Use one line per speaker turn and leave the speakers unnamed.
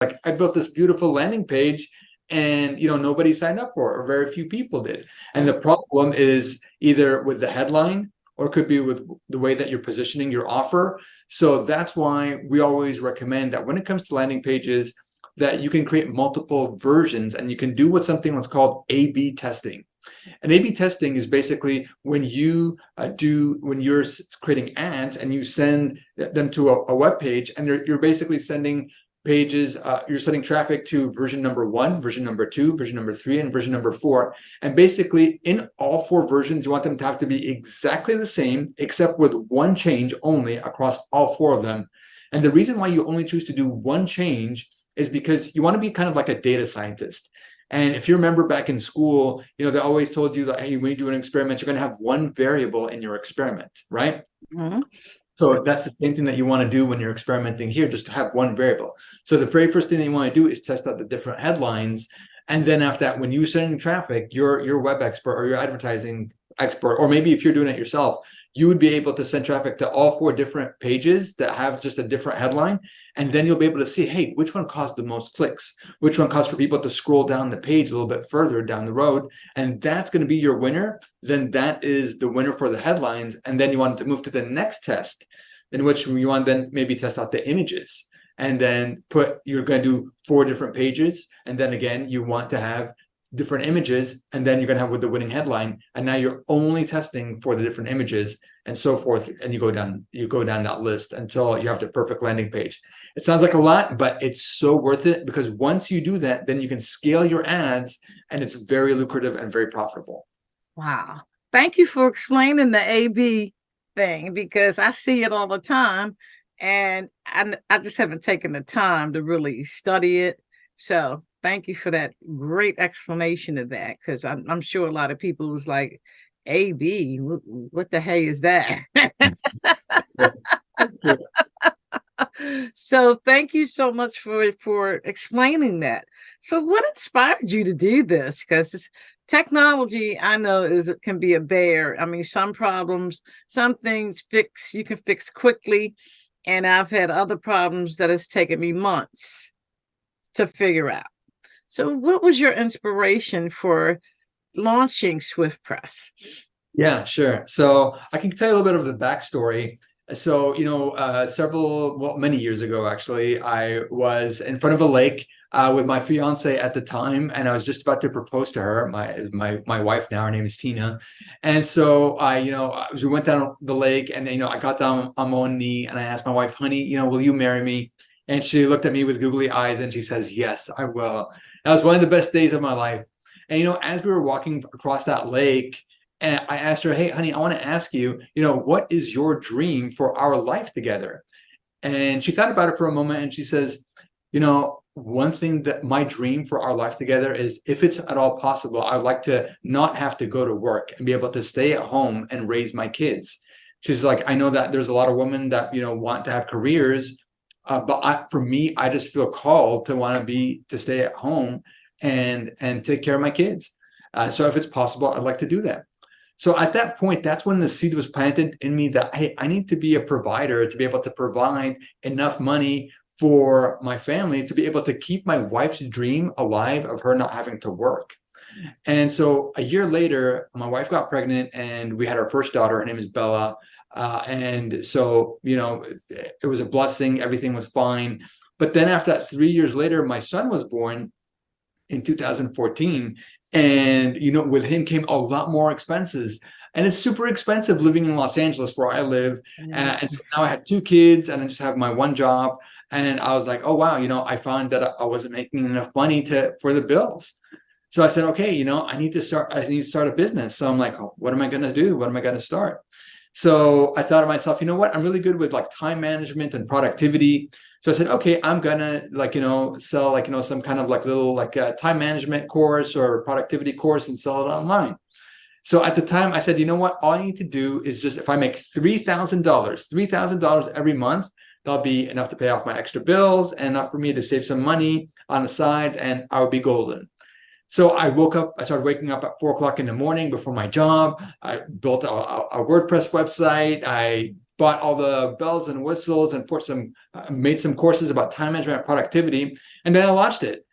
like, I built this beautiful landing page and nobody signed up for it, or very few people did. And the problem is either with the headline, or it could be with the way that you're positioning your offer. So that's why we always recommend that when it comes to landing pages, that you can create multiple versions, and you can do what's called A/B testing. And A/B testing is basically when you're creating ads and you send them to a web page, and you're basically sending pages, you're sending traffic to version number 1, version number 2, version number 3, and version number 4. And basically in all 4 versions, you want them to have to be exactly the same, except with one change only across all 4 of them. And the reason why you only choose to do one change is because you want to be kind of like a data scientist. And if you remember back in school, they always told you that, hey, when you do an experiment, you're going to have one variable in your experiment, right?
Mm-hmm.
So that's the same thing that you want to do when you're experimenting here, just to have one variable. So the very first thing that you want to do is test out the different headlines. And then after that, when you send traffic, your web expert or your advertising expert, or maybe if you're doing it yourself, you would be able to send traffic to all 4 different pages that have just a different headline. And then you'll be able to see, hey, which one caused the most clicks? Which one caused for people to scroll down the page a little bit further down the road? And that's going to be your winner. Then that is the winner for the headlines. And then you want to move to the next test, in which you want to then maybe test out the images. And then you're going to do 4 different pages. And then again, you want to have different images, and then you're going to have with the winning headline, and now you're only testing for the different images, and so forth, and you go down that list until you have the perfect landing page. It sounds like a lot, but it's so worth it, because once you do that, then you can scale your ads, and it's very lucrative and very profitable.
Wow. Thank you for explaining the A/B thing, because I see it all the time, and I just haven't taken the time to really study it. So thank you for that great explanation of that, because I'm sure a lot of people was like, A/B, what the hey is that? So thank you so much for explaining that. So what inspired you to do this? Because technology, I know, can be a bear. I mean, some problems, some things you can fix quickly, and I've had other problems that has taken me months to figure out. So what was your inspiration for launching Swift Press?
Yeah, sure. So I can tell you a little bit of the backstory. So, many years ago, actually, I was in front of a lake with my fiance at the time, and I was just about to propose to her, my wife now. Her name is Tina. And so we went down the lake, and I got down on my one knee, and I asked my wife, honey, will you marry me? And she looked at me with googly eyes, and she says, yes, I will. That was one of the best days of my life. And as we were walking across that lake, and I asked her, hey, honey, I want to ask you, what is your dream for our life together? And she thought about it for a moment, and she says, one thing that my dream for our life together is, if it's at all possible, I'd like to not have to go to work and be able to stay at home and raise my kids. She's like, I know that there's a lot of women that, want to have careers, but for me, I just feel called to stay at home and take care of my kids. So if it's possible, I'd like to do that. So at that point, that's when the seed was planted in me that, hey, I need to be a provider, to be able to provide enough money for my family to be able to keep my wife's dream alive of her not having to work. And so a year later, my wife got pregnant, and we had our first daughter. Her name is Bella. And so, it was a blessing. Everything was fine. But then after that, 3 years later, my son was born in 2014. And, with him came a lot more expenses. And it's super expensive living in Los Angeles, where I live. And so now I had 2 kids, and I just have my one job. And I was like, oh, wow, I found that I wasn't making enough money for the bills. So I said, okay, I need to start a business. So I'm like, oh, what am I going to do? What am I going to start? So I thought to myself, what? I'm really good with like time management and productivity. So I said, okay, I'm gonna sell some kind of little time management course or productivity course and sell it online. So at the time I said, what? All I need to do is just, if I make $3,000 every month, that'll be enough to pay off my extra bills and enough for me to save some money on the side, and I would be golden. So I started waking up at 4 o'clock in the morning before my job. I built a WordPress website. I bought all the bells and whistles and made some courses about time management and productivity. And then I launched it.